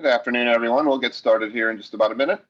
Good afternoon, everyone. We'll get started here in just about a minute.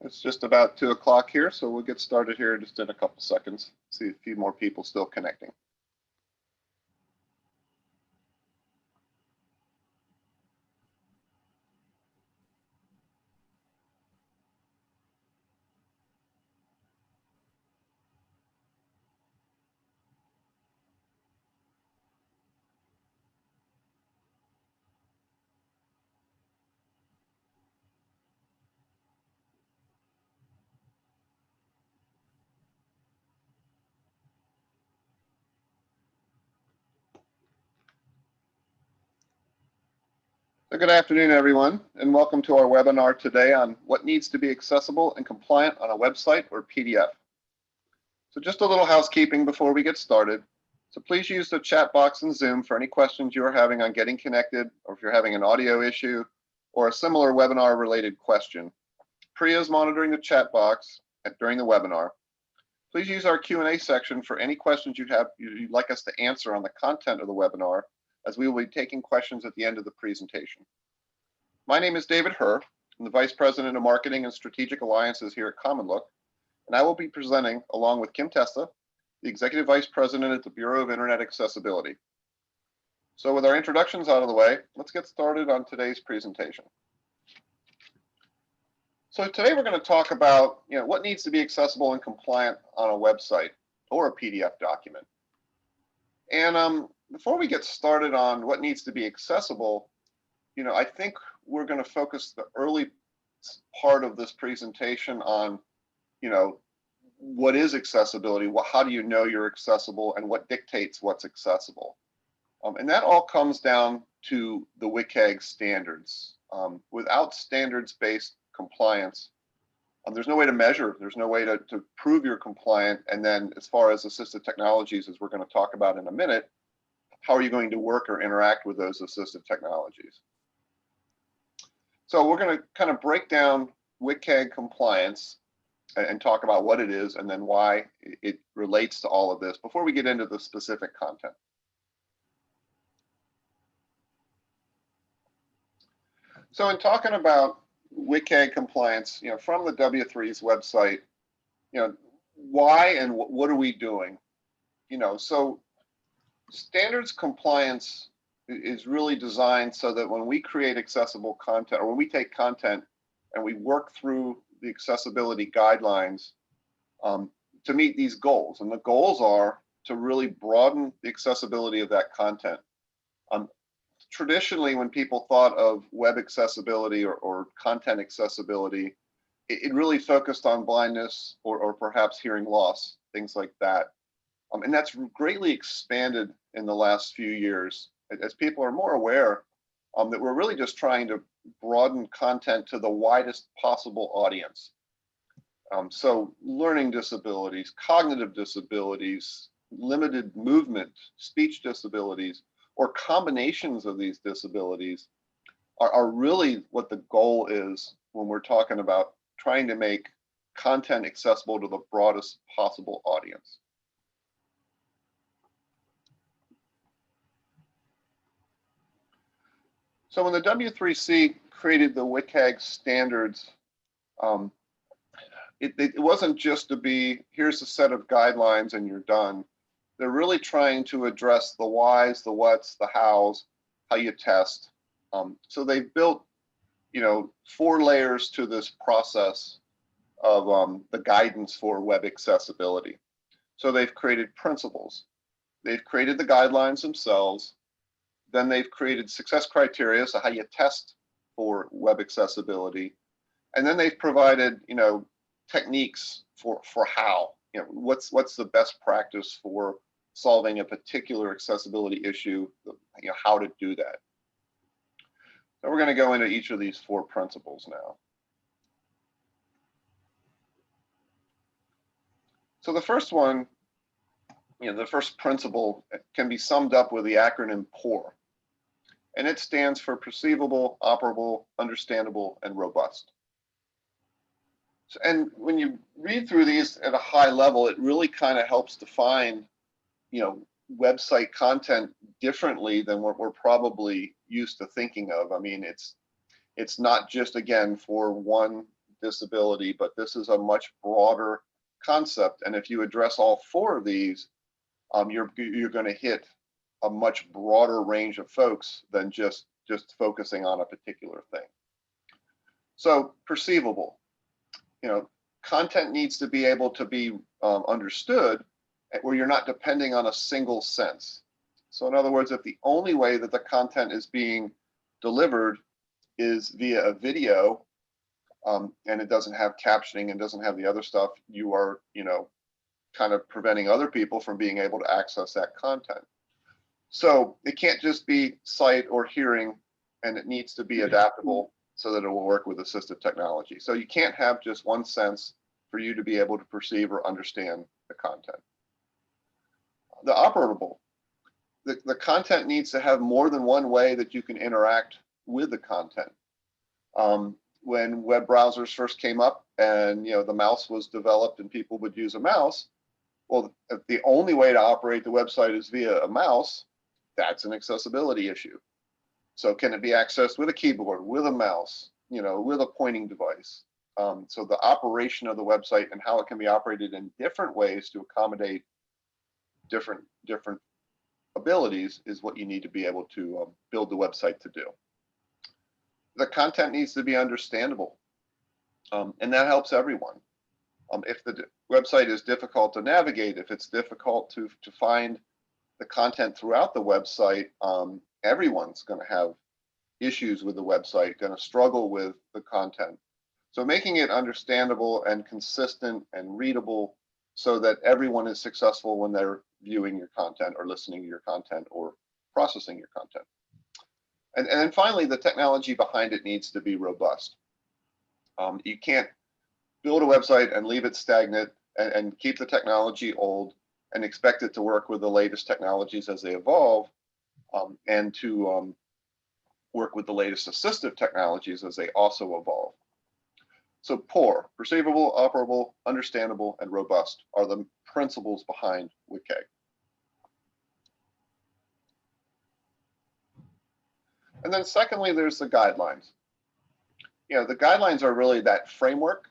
It's just about 2 o'clock here, so we'll get started here just in a couple seconds. See a few more people still connecting. So good afternoon, everyone, and welcome to our webinar today on what needs to be accessible and compliant on a website or PDF. So just a little housekeeping before we get started. So please use the chat box in Zoom for any questions you are having on getting connected, or if you're having an audio issue or a similar webinar related question. Priya is monitoring the chat box during the webinar. Please use our Q&A section for any questions you'd like us to answer on the content of the webinar, as we will be taking questions at the end of the presentation. My name is David Herr. I'm the Vice President of Marketing and Strategic Alliances here at Common Look, and I will be presenting along with Kim Testa, the Executive Vice President at the Bureau of Internet Accessibility. So with our introductions out of the way, let's get started on today's presentation. So today we're going to talk about what needs to be accessible and compliant on a website or a PDF document. And before we get started on what needs to be accessible, I think we're going to focus the early part of this presentation on, what is accessibility? How do you know you're accessible, and what dictates what's accessible? And that all comes down to the WCAG standards. Without standards-based compliance, there's no way to measure, there's no way to prove you're compliant. And then as far as assistive technologies, as we're going to talk about in a minute, how are you going to work or interact with those assistive technologies? So we're going to kind of break down WCAG compliance and talk about what it is and then why it relates to all of this before we get into the specific content. So in talking about WCAG compliance, from the W3's website, why and what are we doing? So standards compliance is really designed so that when we create accessible content, or when we take content and we work through the accessibility guidelines to meet these goals. And the goals are to really broaden the accessibility of that content. Traditionally, when people thought of web accessibility or content accessibility, it really focused on blindness or perhaps hearing loss, things like that. And that's greatly expanded in the last few years as people are more aware that we're really just trying to broaden content to the widest possible audience. So learning disabilities, cognitive disabilities, limited movement, speech disabilities, or combinations of these disabilities are really what the goal is when we're talking about trying to make content accessible to the broadest possible audience. So when the W3C created the WCAG standards, it wasn't just to be, here's a set of guidelines and you're done. They're really trying to address the whys, the whats, the hows, how you test. So they've built, 4 layers to this process of the guidance for web accessibility. So they've created principles. They've created the guidelines themselves. Then they've created success criteria, so how you test for web accessibility. And then they've provided, techniques for how, what's the best practice for solving a particular accessibility issue, how to do that. So we're going to go into each of these 4 principles now. So the first one, the first principle can be summed up with the acronym POUR. And it stands for perceivable, operable, understandable, and robust. And when you read through these at a high level, it really kind of helps define, website content differently than what we're probably used to thinking of. I mean, it's not just, again, for one disability, but this is a much broader concept. And if you address all 4 of these, you're going to hit a much broader range of folks than just focusing on a particular thing. So perceivable, content needs to be able to be understood where you're not depending on a single sense. So in other words, if the only way that the content is being delivered is via a video, and it doesn't have captioning and doesn't have the other stuff, you are, kind of preventing other people from being able to access that content. So it can't just be sight or hearing, and it needs to be adaptable so that it will work with assistive technology. So you can't have just one sense for you to be able to perceive or understand the content. The operable, the content needs to have more than one way that you can interact with the content. When web browsers first came up and the mouse was developed and people would use a mouse, well, if the only way to operate the website is via a mouse, that's an accessibility issue. So can it be accessed with a keyboard, with a mouse, with a pointing device? So the operation of the website and how it can be operated in different ways to accommodate different abilities is what you need to be able to build the website to do. The content needs to be understandable, and that helps everyone. If the website is difficult to navigate, if it's difficult to find the content throughout the website, everyone's going to have issues with the website, going to struggle with the content. So making it understandable and consistent and readable so that everyone is successful when they're viewing your content or listening to your content or processing your content. And then finally, the technology behind it needs to be robust. You can't build a website and leave it stagnant and keep the technology old and expect it to work with the latest technologies as they evolve, and to work with the latest assistive technologies as they also evolve. So POUR, perceivable, operable, understandable, and robust are the principles behind WCAG. And then secondly, there's the guidelines. The guidelines are really that framework.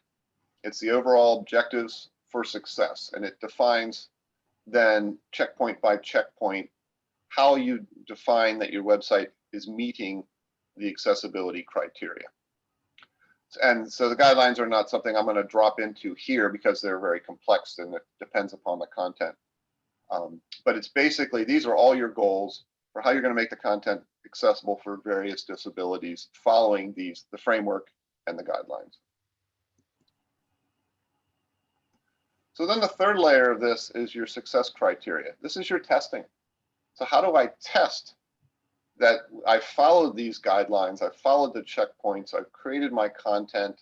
It's the overall objectives for success, and it defines then checkpoint by checkpoint how you define that your website is meeting the accessibility criteria. And so the guidelines are not something I'm going to drop into here because they're very complex and it depends upon the content. But it's basically, these are all your goals for how you're going to make the content accessible for various disabilities following the framework and the guidelines. So then the third layer of this is your success criteria. This is your testing. So how do I test that I followed these guidelines, I've followed the checkpoints, I've created my content?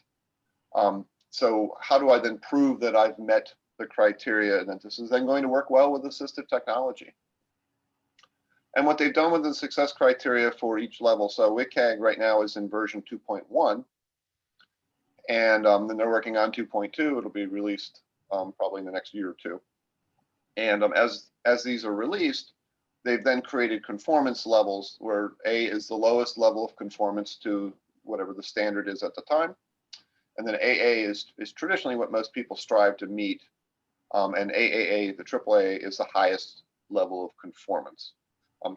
So how do I then prove that I've met the criteria and that this is then going to work well with assistive technology? And what they've done with the success criteria for each level, so WCAG right now is in version 2.1, and then they're working on 2.2. It'll be released probably in the next year or two. And as these are released, they've then created conformance levels where A is the lowest level of conformance to whatever the standard is at the time. And then AA is traditionally what most people strive to meet. And AAA, the AAA, is the highest level of conformance.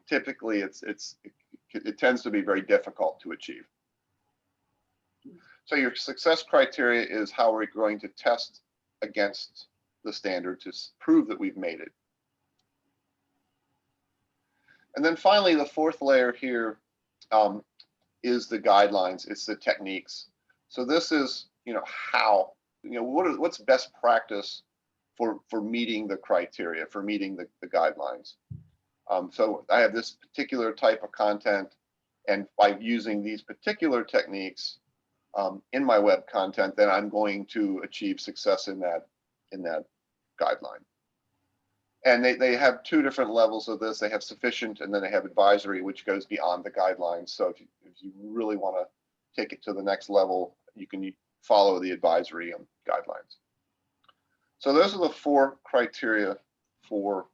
Typically, it tends to be very difficult to achieve. So your success criteria is how we're going to test against the standard to prove that we've made it. And then finally, the fourth layer here is the guidelines. It's the techniques. So this is, how, what's best practice for meeting the criteria, for meeting the guidelines. So I have this particular type of content, and by using these particular techniques in my web content, then I'm going to achieve success in that guideline. And they have two different levels of this. They have sufficient, and then they have advisory, which goes beyond the guidelines. So if you really want to take it to the next level, you can follow the advisory guidelines. So those are the four criteria for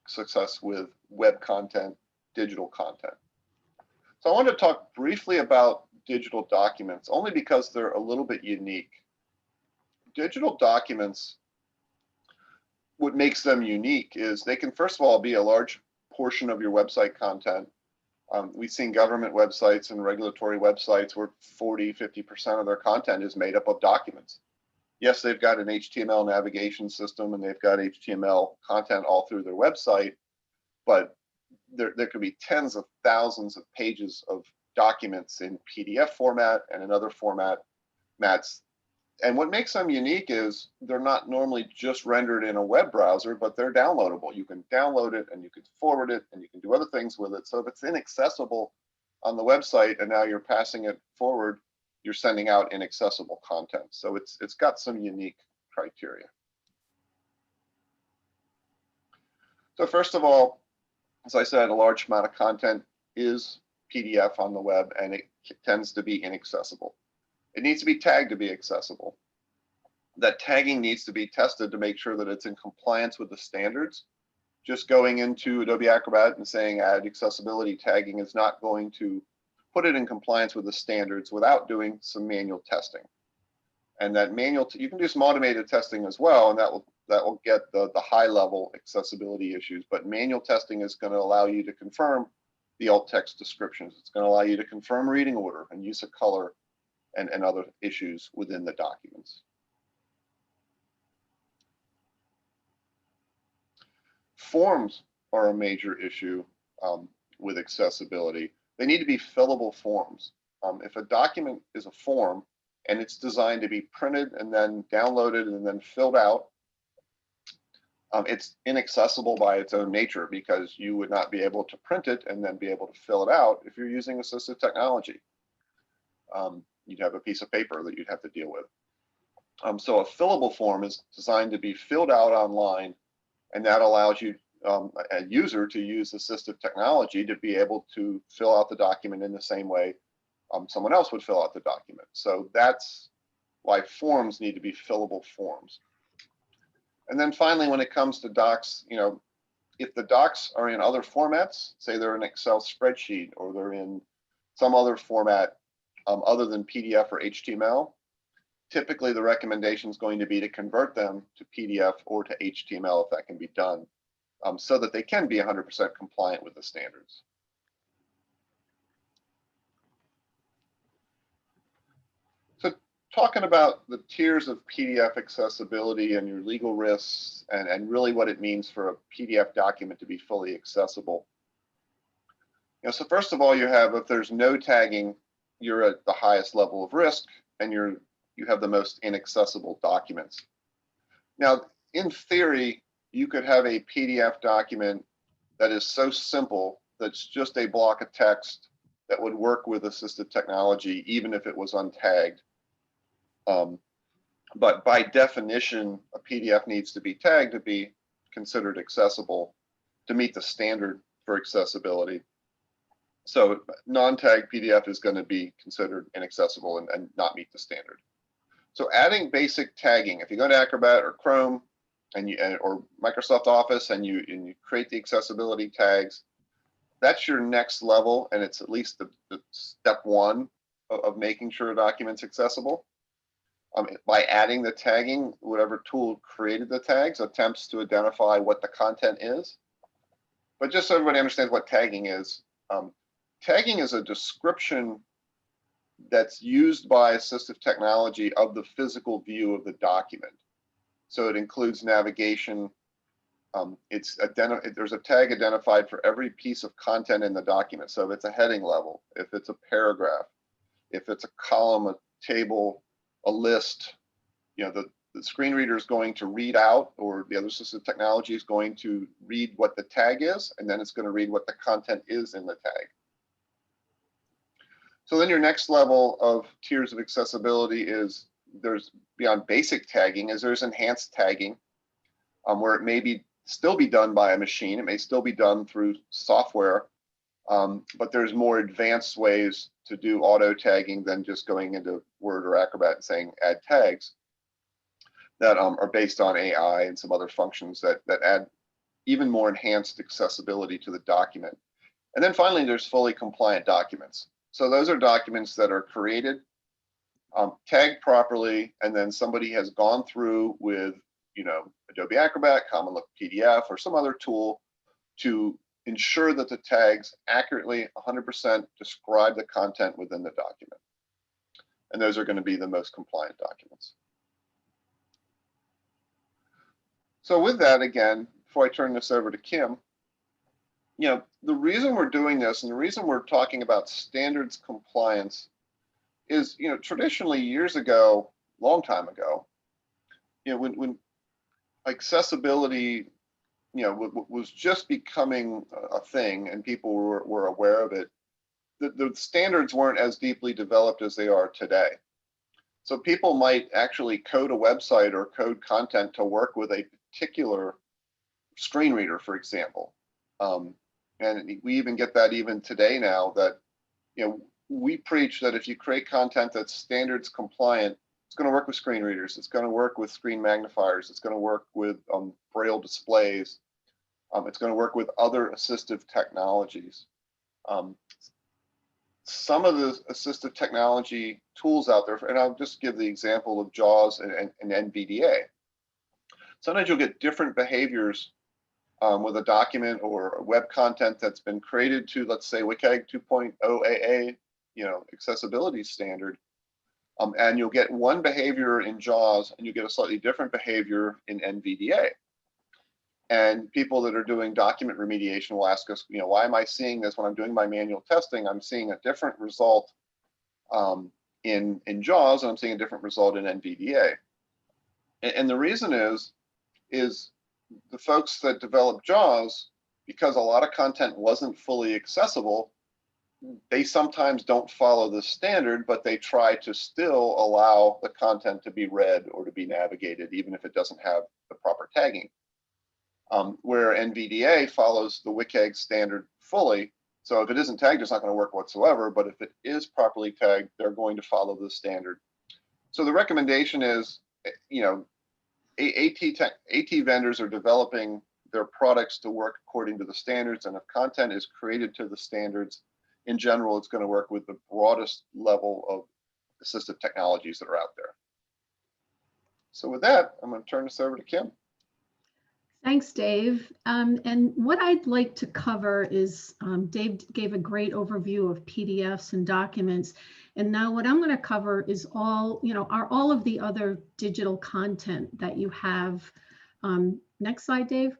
success with web content, digital content. So I want to talk briefly about digital documents, only because they're a little bit unique. Digital documents, what makes them unique is they can, first of all, be a large portion of your website content. We've seen government websites and regulatory websites where 40–50% of their content is made up of documents. Yes, they've got an HTML navigation system and they've got HTML content all through their website, but there could be tens of thousands of pages of documents in PDF format and in other formats. And what makes them unique is they're not normally just rendered in a web browser, but they're downloadable. You can download it and you can forward it and you can do other things with it. So if it's inaccessible on the website and now you're passing it forward, you're sending out inaccessible content. So it's got some unique criteria. So first of all, as I said, a large amount of content is PDF on the web, and it tends to be inaccessible. It needs to be tagged to be accessible. That tagging needs to be tested to make sure that it's in compliance with the standards. Just going into Adobe Acrobat and saying add accessibility tagging is not going to put it in compliance with the standards without doing some manual testing. And that manual, you can do some automated testing as well, and that will get the high level accessibility issues. But manual testing is going to allow you to confirm the alt text descriptions. It's going to allow you to confirm reading order and use of color and other issues within the documents. Forms are a major issue with accessibility. They need to be fillable forms. If a document is a form and it's designed to be printed and then downloaded and then filled out, it's inaccessible by its own nature, because you would not be able to print it and then be able to fill it out if you're using assistive technology. You'd have a piece of paper that you'd have to deal with. So a fillable form is designed to be filled out online, and that allows you, a user, to use assistive technology to be able to fill out the document in the same way someone else would fill out the document. So that's why forms need to be fillable forms. And then finally, when it comes to docs, if the docs are in other formats, say they're an Excel spreadsheet or they're in some other format other than PDF or HTML, typically the recommendation is going to be to convert them to PDF or to HTML if that can be done, so that they can be 100% compliant with the standards. So talking about the tiers of PDF accessibility and your legal risks and really what it means for a PDF document to be fully accessible. So first of all, you have, if there's no tagging, you're at the highest level of risk, and you have the most inaccessible documents. Now, in theory, you could have a PDF document that is so simple that's just a block of text that would work with assistive technology, even if it was untagged. But by definition, a PDF needs to be tagged to be considered accessible, to meet the standard for accessibility. So non-tagged PDF is going to be considered inaccessible and not meet the standard. So adding basic tagging, if you go to Acrobat or Chrome or Microsoft Office and you create the accessibility tags, that's your next level, and it's at least the step one of making sure a document's accessible. By adding the tagging, whatever tool created the tags attempts to identify what the content is. But just so everybody understands what tagging is a description that's used by assistive technology of the physical view of the document. So it includes navigation, There's a tag identified for every piece of content in the document. So if it's a heading level, if it's a paragraph, if it's a column, a table, a list, the screen reader is going to read out, or the other assistive technology is going to read what the tag is, and then it's going to read what the content is in the tag. So then your next level of tiers of accessibility is there's beyond basic tagging, there's enhanced tagging, where it may still be done by a machine. It may still be done through software, but there's more advanced ways to do auto tagging than just going into Word or Acrobat and saying add tags that are based on AI and some other functions that add even more enhanced accessibility to the document. And then finally, there's fully compliant documents. So those are documents that are created, tagged properly, and then somebody has gone through with Adobe Acrobat, Common Look PDF, or some other tool to ensure that the tags accurately 100% describe the content within the document. And those are going to be the most compliant documents. So with that, again, before I turn this over to Kim, the reason we're doing this and the reason we're talking about standards compliance is, traditionally years ago, long time ago, when accessibility, was just becoming a thing and people were aware of it, the standards weren't as deeply developed as they are today. So people might actually code a website or code content to work with a particular screen reader, for example. And we even get that even today now that, we preach that if you create content that's standards compliant, it's going to work with screen readers. It's going to work with screen magnifiers. It's going to work with Braille displays. It's going to work with other assistive technologies. Some of the assistive technology tools out there, and I'll just give the example of JAWS and NVDA. Sometimes you'll get different behaviors with a document or web content that's been created to, let's say, WCAG 2.0 AA, accessibility standard. And you'll get one behavior in JAWS and you get a slightly different behavior in NVDA. And people that are doing document remediation will ask us, why am I seeing this when I'm doing my manual testing? I'm seeing a different result in JAWS, and I'm seeing a different result in NVDA. And the reason is the folks that developed JAWS, because a lot of content wasn't fully accessible, they sometimes don't follow the standard, but they try to still allow the content to be read or to be navigated, even if it doesn't have the proper tagging. Where NVDA follows the WCAG standard fully. So if it isn't tagged, it's not going to work whatsoever. But if it is properly tagged, they're going to follow the standard. So the recommendation is, AT vendors are developing their products to work according to the standards. And if content is created to the standards, in general, it's going to work with the broadest level of assistive technologies that are out there. So with that, I'm going to turn this over to Kim. Thanks, Dave. And what I'd like to cover is, Dave gave a great overview of PDFs and documents. And now what I'm going to cover is all of the other digital content that you have. Next slide, Dave.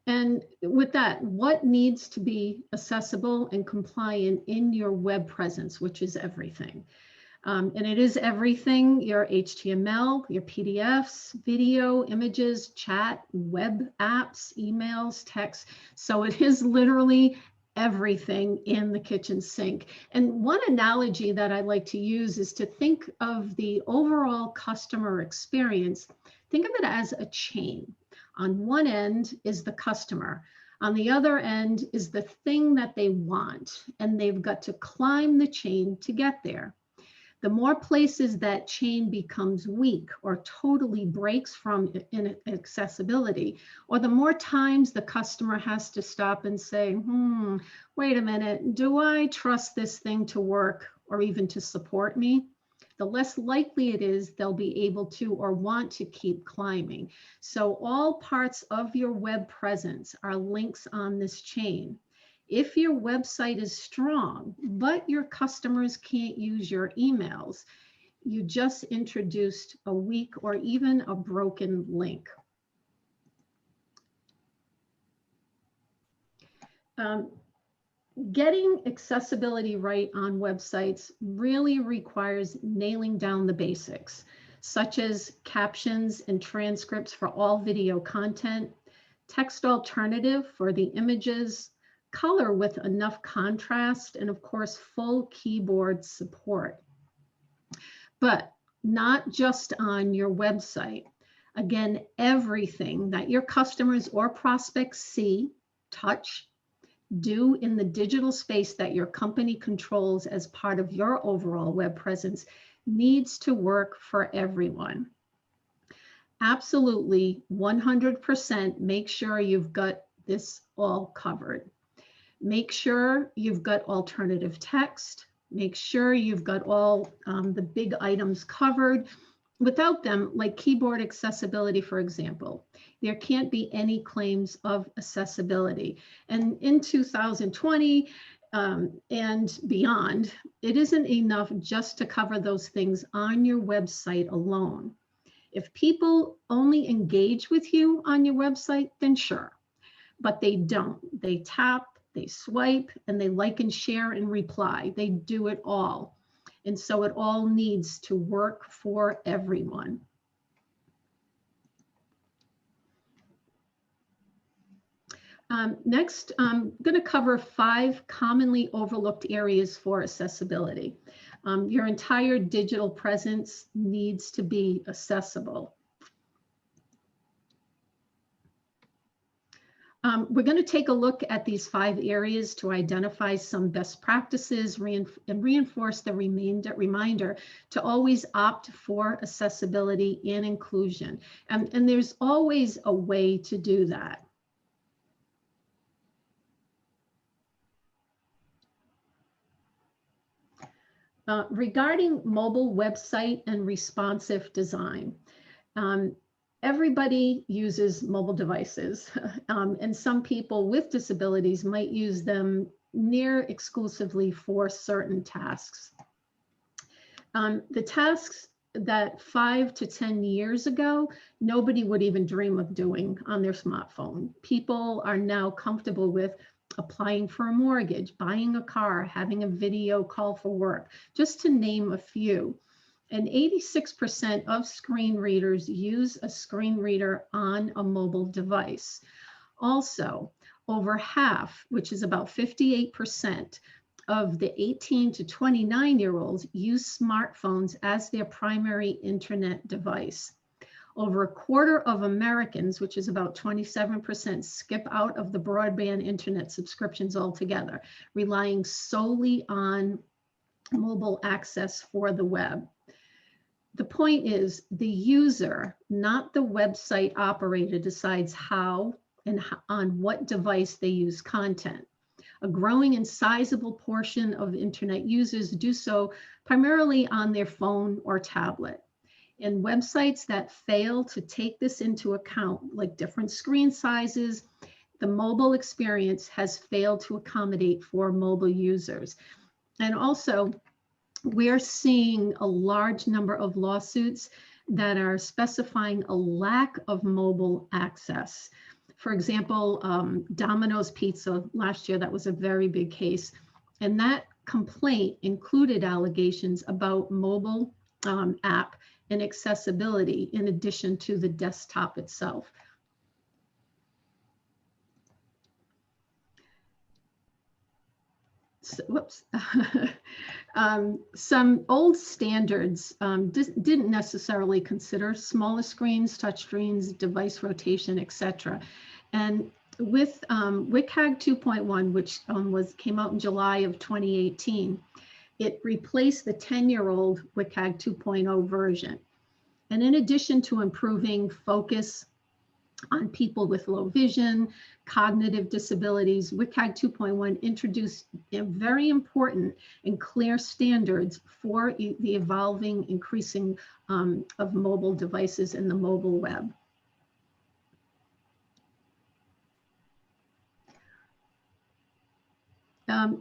And with that, what needs to be accessible and compliant in your web presence, which is everything. And it is everything: your HTML, your PDFs, video, images, chat, web apps, emails, text. So it is literally everything in the kitchen sink. And one analogy that I like to use is to think of the overall customer experience. Think of it as a chain. On one end is the customer. On the other end is the thing that they want, and they've got to climb the chain to get there. The more places that chain becomes weak or totally breaks from inaccessibility, or the more times the customer has to stop and say, wait a minute, do I trust this thing to work or even to support me? The less likely it is they'll be able to or want to keep climbing. So all parts of your web presence are links on this chain. If your website is strong, but your customers can't use your emails, you just introduced a weak or even a broken link. Getting accessibility right on websites really requires nailing down the basics, such as captions and transcripts for all video content, text alternative for the images, color with enough contrast, and of course, full keyboard support. But not just on your website. Again, everything that your customers or prospects see, touch, do in the digital space that your company controls as part of your overall web presence needs to work for everyone. Absolutely, 100% make sure you've got this all covered. Make sure you've got alternative text. Make sure you've got all the big items covered. Without them, like keyboard accessibility, for example, there can't be any claims of accessibility. And in 2020 and beyond, it isn't enough just to cover those things on your website alone. If people only engage with you on your website, then sure, but they don't. They tap, they swipe, and they like and share and reply. They do it all. And so it all needs to work for everyone. Next, I'm going to cover 5 commonly overlooked areas for accessibility. Your entire digital presence needs to be accessible. We're going to take a look at these 5 areas to identify some best practices and reinforce the reminder to always opt for accessibility and inclusion. And there's always a way to do that. Regarding mobile website and responsive design, everybody uses mobile devices, and some people with disabilities might use them near exclusively for certain tasks. The tasks that 5 to 10 years ago, nobody would even dream of doing on their smartphone. People are now comfortable with applying for a mortgage, buying a car, having a video call for work, just to name a few. And 86% of screen readers use a screen reader on a mobile device. Also, over half, which is about 58%, of the 18 to 29-year-olds use smartphones as their primary internet device. Over a quarter of Americans, which is about 27%, skip out of the broadband internet subscriptions altogether, relying solely on mobile access for the web. The point is the user, not the website operator, decides how and on what device they use content. A growing and sizable portion of internet users do so primarily on their phone or tablet. And websites that fail to take this into account, like different screen sizes, the mobile experience has failed to accommodate for mobile users. And also, we're seeing a large number of lawsuits that are specifying a lack of mobile access. For example, Domino's Pizza last year, that was a very big case. And that complaint included allegations about mobile app and accessibility in addition to the desktop itself. So, whoops. Some old standards didn't necessarily consider smaller screens, touch screens, device rotation, etc. And with WCAG 2.1, which came out in July of 2018, it replaced the 10-year-old WCAG 2.0 version. And in addition to improving focus on people with low vision, cognitive disabilities, WCAG 2.1 introduced very important and clear standards for the evolving, increasing of mobile devices in the mobile web.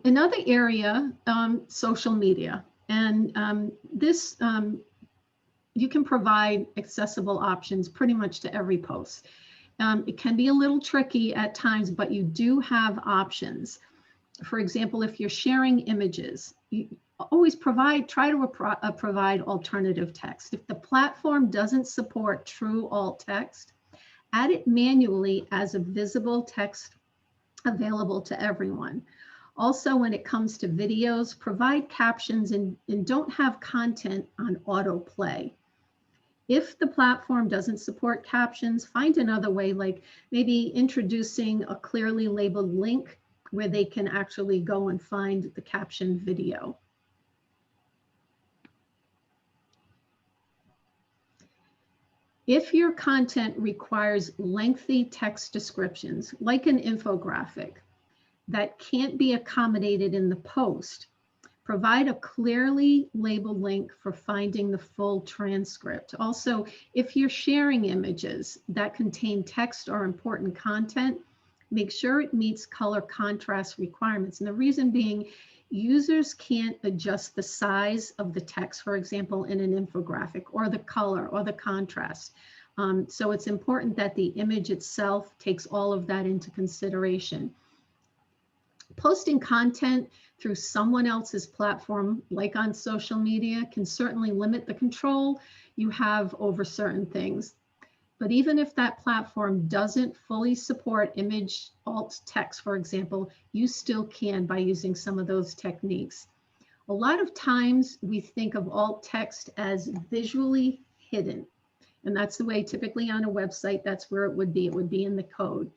Another area, social media. And this you can provide accessible options pretty much to every post. It can be a little tricky at times, but you do have options. For example, if you're sharing images, you always try to provide alternative text. If the platform doesn't support true alt text, add it manually as a visible text available to everyone. Also, when it comes to videos, provide captions and don't have content on autoplay. If the platform doesn't support captions, find another way, like maybe introducing a clearly labeled link where they can actually go and find the captioned video. If your content requires lengthy text descriptions, like an infographic, that can't be accommodated in the post, provide a clearly labeled link for finding the full transcript. Also, if you're sharing images that contain text or important content, make sure it meets color contrast requirements. And the reason being, users can't adjust the size of the text, for example, in an infographic, or the color or the contrast. So it's important that the image itself takes all of that into consideration. Posting content through someone else's platform, like on social media, can certainly limit the control you have over certain things. But even if that platform doesn't fully support image alt text, for example, you still can by using some of those techniques. A lot of times we think of alt text as visually hidden. And that's the way typically on a website, that's where it would be. It would be in the code.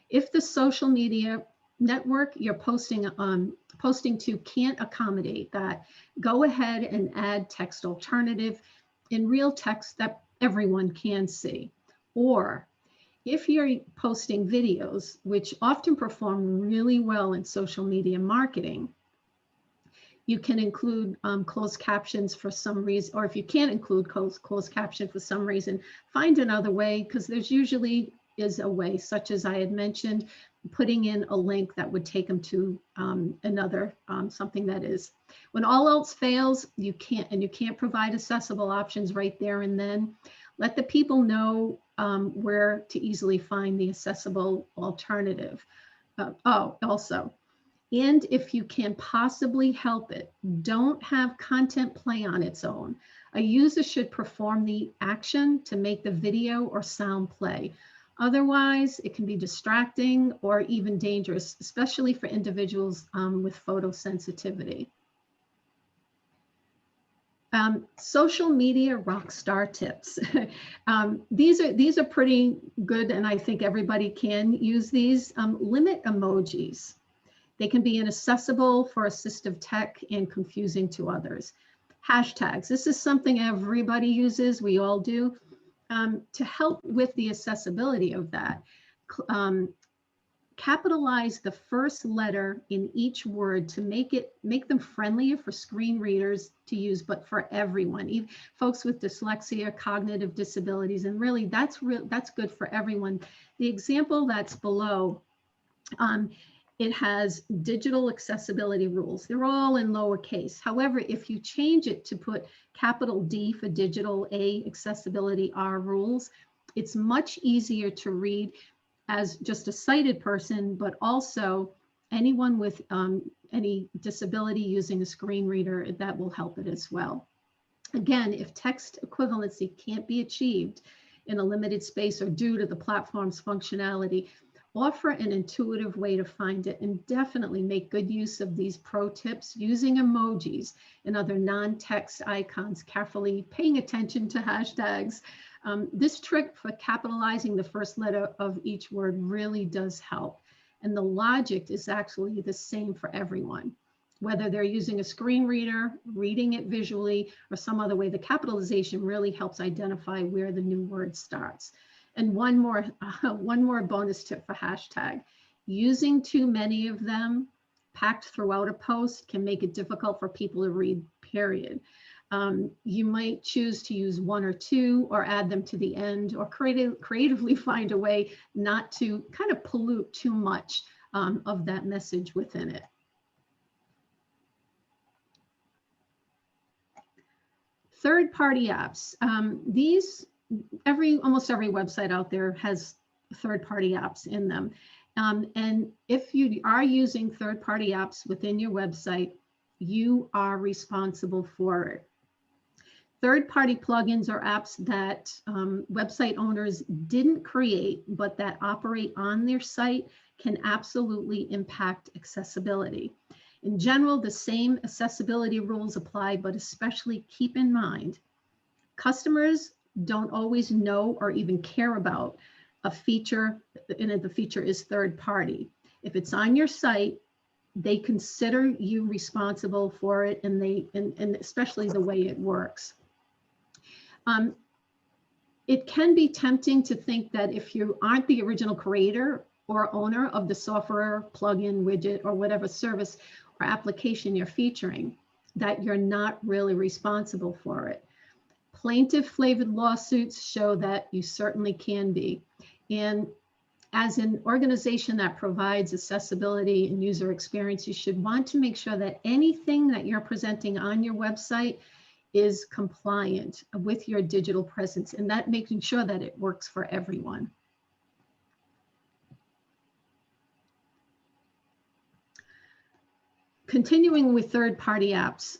If the social media network you're posting to can't accommodate that, go ahead and add text alternative in real text that everyone can see. Or if you're posting videos, which often perform really well in social media marketing, you can include closed captions for some reason, or if you can't include closed caption for some reason, find another way, because there's usually is a way, such as I had mentioned, putting in a link that would take them to another something that is. When all else fails, you can't provide accessible options right there and then, let the people know where to easily find the accessible alternative. Also, and if you can possibly help it, don't have content play on its own. A user should perform the action to make the video or sound play. Otherwise, it can be distracting or even dangerous, especially for individuals with photosensitivity. Social media rock star tips. These are pretty good, and I think everybody can use these. Limit emojis. They can be inaccessible for assistive tech and confusing to others. Hashtags. This is something everybody uses. We all do. To help with the accessibility of that, capitalize the first letter in each word to make them friendlier for screen readers to use, but for everyone, even folks with dyslexia, cognitive disabilities, and really that's good for everyone. The example that's below, it has digital accessibility rules. They're all in lowercase. However, if you change it to put capital D for digital, A accessibility, R rules, it's much easier to read as just a sighted person, but also anyone with any disability using a screen reader, that will help it as well. Again, if text equivalency can't be achieved in a limited space or due to the platform's functionality, offer an intuitive way to find it, and definitely make good use of these pro tips using emojis and other non-text icons, carefully paying attention to hashtags. This trick for capitalizing the first letter of each word really does help. And the logic is actually the same for everyone. Whether they're using a screen reader, reading it visually, or some other way, the capitalization really helps identify where the new word starts. And one more bonus tip for hashtag. Using too many of them packed throughout a post can make it difficult for people to read, period. You might choose to use one or two, or add them to the end, or creatively find a way not to kind of pollute too much of that message within it. Third-party apps. Almost every website out there has third-party apps in them. And if you are using third-party apps within your website, you are responsible for it. Third-party plugins or apps that website owners didn't create, but that operate on their site can absolutely impact accessibility. In general, the same accessibility rules apply, but especially keep in mind, customers don't always know or even care about a feature, and the feature is third-party. If it's on your site, they consider you responsible for it, and especially the way it works. It can be tempting to think that if you aren't the original creator or owner of the software, plugin, widget, or whatever service or application you're featuring, that you're not really responsible for it. Plaintiff-flavored lawsuits show that you certainly can be. And as an organization that provides accessibility and user experience, you should want to make sure that anything that you're presenting on your website is compliant with your digital presence, and that making sure that it works for everyone. Continuing with third-party apps,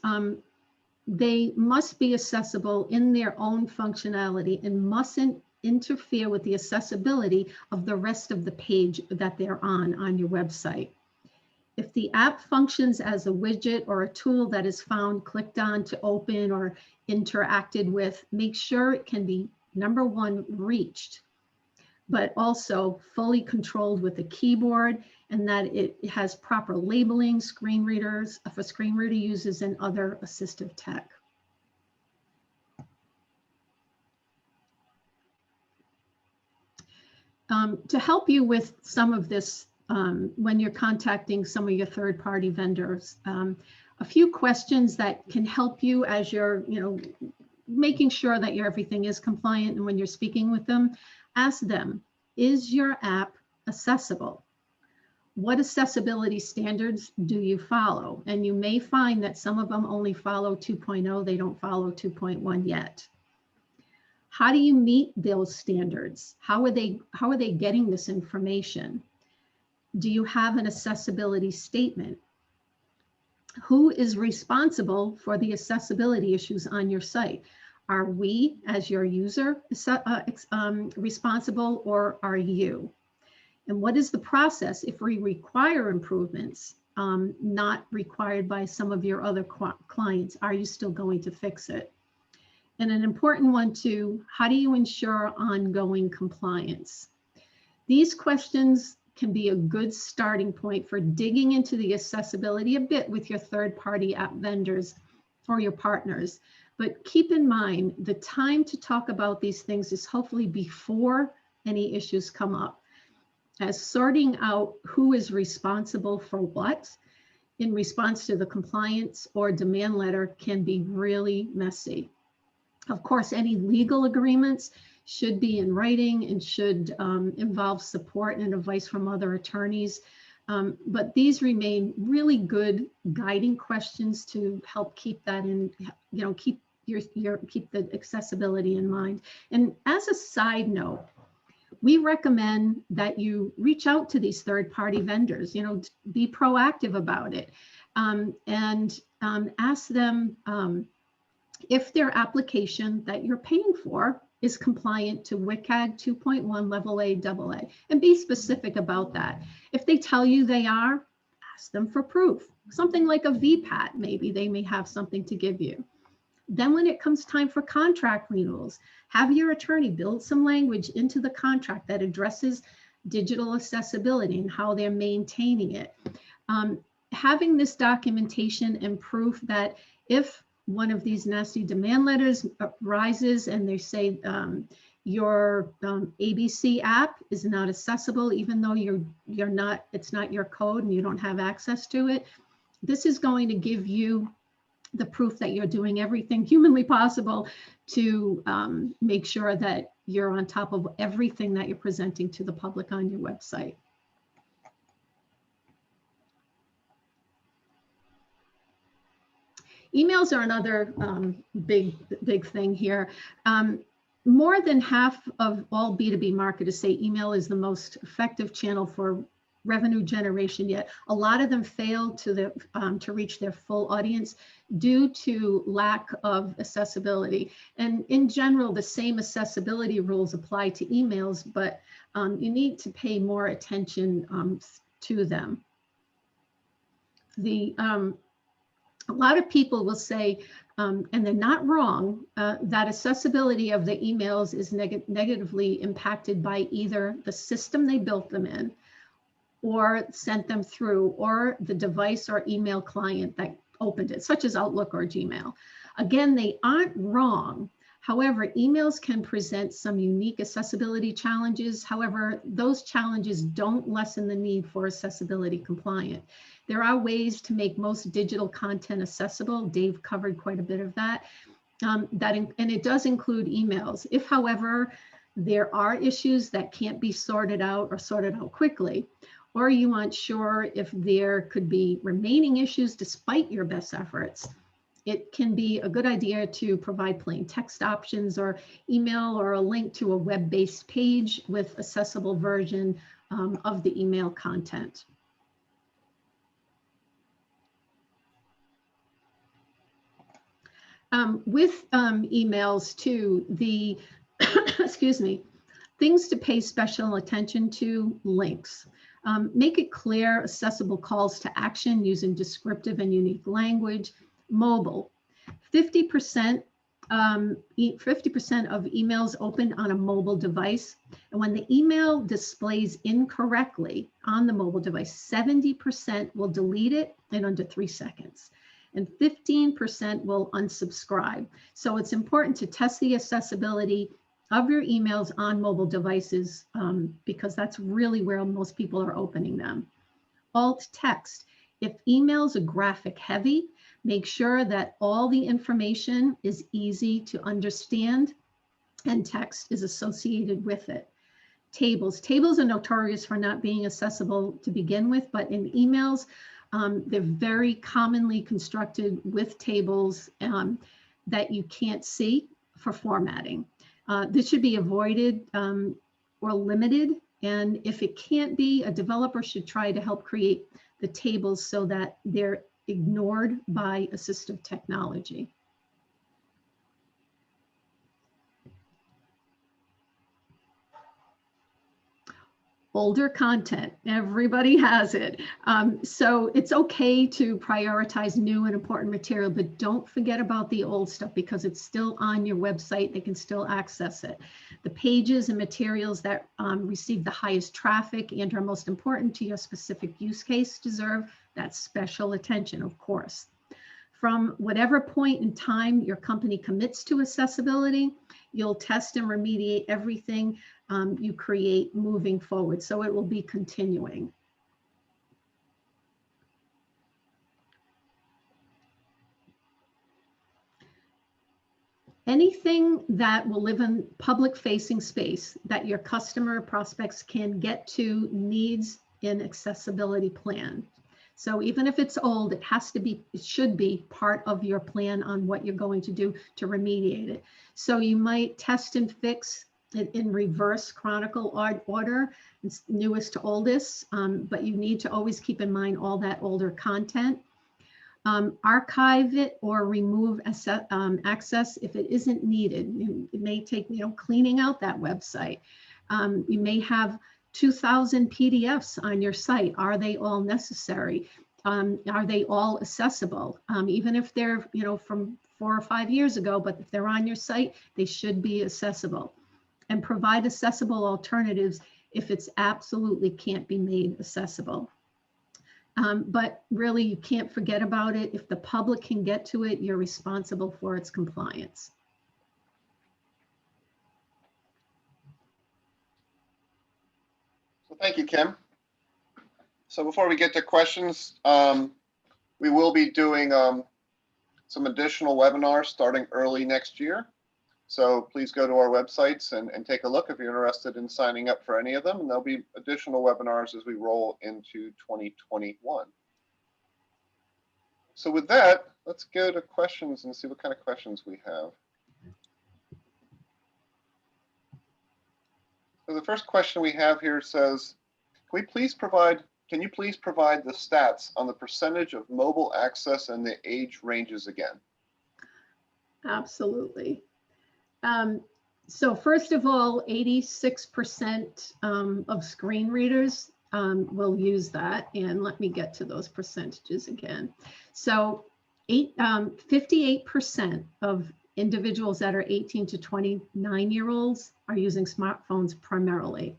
they must be accessible in their own functionality and mustn't interfere with the accessibility of the rest of the page that they're on your website. If the app functions as a widget or a tool that is found, clicked on to open or interacted with, make sure it can be, number one, reached, but also fully controlled with a keyboard, and that it has proper labeling, screen readers, for screen reader users, and other assistive tech. To help you with some of this, when you're contacting some of your third-party vendors, a few questions that can help you as you're, making sure that everything is compliant, and when you're speaking with them, ask them, is your app accessible? What accessibility standards do you follow? And you may find that some of them only follow 2.0, they don't follow 2.1 yet. How do you meet those standards? How are they getting this information? Do you have an accessibility statement? Who is responsible for the accessibility issues on your site? Are we, as your user, responsible, or are you? And what is the process if we require improvements not required by some of your other clients? Are you still going to fix it? And an important one too, how do you ensure ongoing compliance? These questions can be a good starting point for digging into the accessibility a bit with your third-party app vendors or your partners. But keep in mind, the time to talk about these things is hopefully before any issues come up, as sorting out who is responsible for what in response to the compliance or demand letter can be really messy. Of course, any legal agreements should be in writing and should involve support and advice from other attorneys. But these remain really good guiding questions to help keep that in, keep the accessibility in mind. And as a side note, we recommend that you reach out to these third-party vendors, be proactive about it, and ask them if their application that you're paying for is compliant to WCAG 2.1 level A, AA, and be specific about that. If they tell you they are, ask them for proof. Something like a VPAT, maybe they may have something to give you. Then when it comes time for contract renewals, have your attorney build some language into the contract that addresses digital accessibility and how they're maintaining it. Having this documentation and proof that if one of these nasty demand letters rises and they say your ABC app is not accessible, even though it's not your code and you don't have access to it, this is going to give you the proof that you're doing everything humanly possible to make sure that you're on top of everything that you're presenting to the public on your website. Emails are another big thing here. More than half of all B2B marketers say email is the most effective channel for revenue generation, yet a lot of them fail to reach their full audience due to lack of accessibility. And in general, the same accessibility rules apply to emails, but you need to pay more attention to them. A lot of people will say, and they're not wrong, that accessibility of the emails is negatively impacted by either the system they built them in, or sent them through, or the device or email client that opened it, such as Outlook or Gmail. Again, they aren't wrong. However, emails can present some unique accessibility challenges. However, those challenges don't lessen the need for accessibility compliant. There are ways to make most digital content accessible. Dave covered quite a bit of that. And it does include emails. If, however, there are issues that can't be sorted out or sorted out quickly, or you aren't sure if there could be remaining issues despite your best efforts, it can be a good idea to provide plain text options or email or a link to a web-based page with accessible version of the email content. With emails too, the, excuse me, things to pay special attention to: links. Make it clear, accessible calls to action using descriptive and unique language. Mobile, 50% of emails open on a mobile device. And when the email displays incorrectly on the mobile device, 70% will delete it in under 3 seconds. And 15% will unsubscribe. So it's important to test the accessibility of your emails on mobile devices because that's really where most people are opening them. Alt text. If emails are graphic heavy, make sure that all the information is easy to understand and text is associated with it. Tables. Tables are notorious for not being accessible to begin with, but in emails, they're very commonly constructed with tables that you can't see for formatting. This should be avoided or limited. And if it can't be, a developer should try to help create the tables so that they're ignored by assistive technology. Older content, everybody has it. So it's okay to prioritize new and important material, but don't forget about the old stuff because it's still on your website. They can still access it. The pages and materials that receive the highest traffic and are most important to your specific use case deserve that special attention, of course. From whatever point in time your company commits to accessibility, you'll test and remediate everything you create moving forward. So it will be continuing. Anything that will live in public facing space that your customer prospects can get to needs an accessibility plan. So even if it's old, it should be part of your plan on what you're going to do to remediate it. So you might test and fix it in reverse chronicle order, it's newest to oldest, but you need to always keep in mind all that older content. Archive it or remove access if it isn't needed. It may take, cleaning out that website. You may have 2,000 PDFs on your site. Are they all necessary? Are they all accessible? Even if they're, from 4 or 5 years ago, but if they're on your site, they should be accessible. And provide accessible alternatives if it's absolutely can't be made accessible. But really, you can't forget about it. If the public can get to it, you're responsible for its compliance. So thank you, Kim. So before we get to questions, we will be doing some additional webinars starting early next year. So please go to our websites and take a look if you're interested in signing up for any of them. And there'll be additional webinars as we roll into 2021. So with that, let's go to questions and see what kind of questions we have. So the first question we have here says, can you please provide the stats on the percentage of mobile access and the age ranges again? Absolutely. So first of all, 86% of screen readers will use that. And let me get to those percentages again. So 58% of individuals that are 18 to 29-year-olds are using smartphones primarily.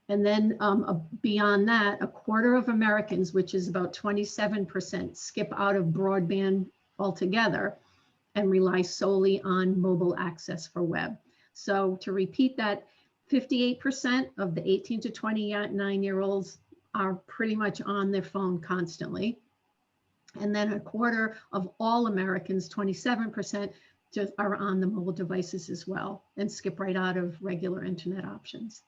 And then beyond that, a quarter of Americans, which is about 27%, skip out of broadband altogether and rely solely on mobile access for web. So to repeat that, 58% of the 18 to 29-year-olds are pretty much on their phone constantly. And then a quarter of all Americans, 27%, just are on the mobile devices as well and skip right out of regular internet options.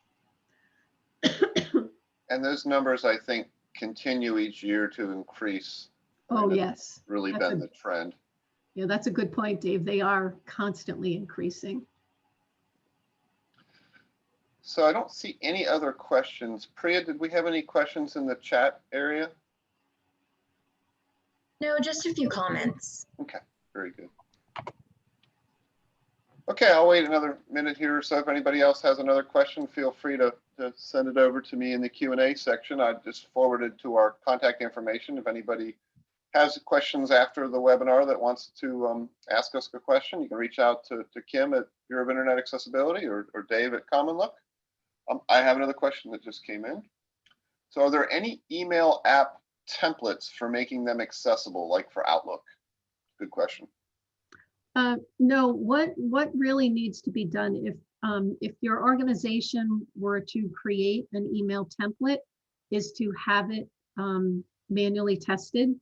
And those numbers, I think, continue each year to increase. Oh, yes. Really been the trend. Yeah, that's a good point, Dave. They are constantly increasing. So I don't see any other questions. Priya, did we have any questions in the chat area? No, just a few comments. Okay, very good. Okay, I'll wait another minute here or so. If anybody else has another question, feel free to send it over to me in the Q&A section. I just forwarded to our contact information. If anybody has questions after the webinar that wants to ask us a question, you can reach out to Kim at Bureau of Internet Accessibility or Dave at Common Look. I have another question that just came in. So are there any email app templates for making them accessible, like for Outlook? Good question. No, what really needs to be done if your organization were to create an email template is to have it manually tested.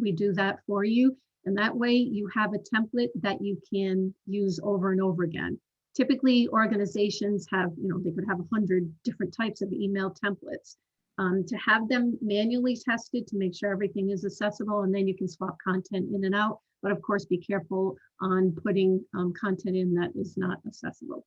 We do that for you. And that way you have a template that you can use over and over again. Typically organizations have, they could have 100 different types of email templates. To have them manually tested to make sure everything is accessible, and then you can swap content in and out. But of course, be careful on putting content in that is not accessible.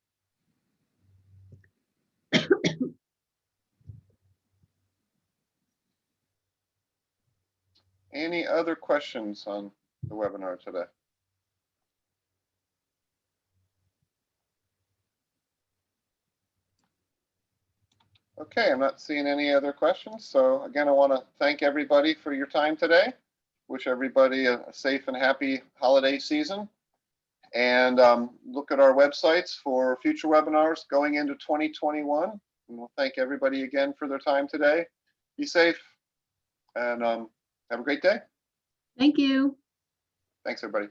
Any other questions on the webinar today? Okay, I'm not seeing any other questions. So again, I want to thank everybody for your time today. Wish everybody a safe and happy holiday season. And look at our websites for future webinars going into 2021. And we'll thank everybody again for their time today. Be safe and have a great day. Thank you. Thanks, everybody.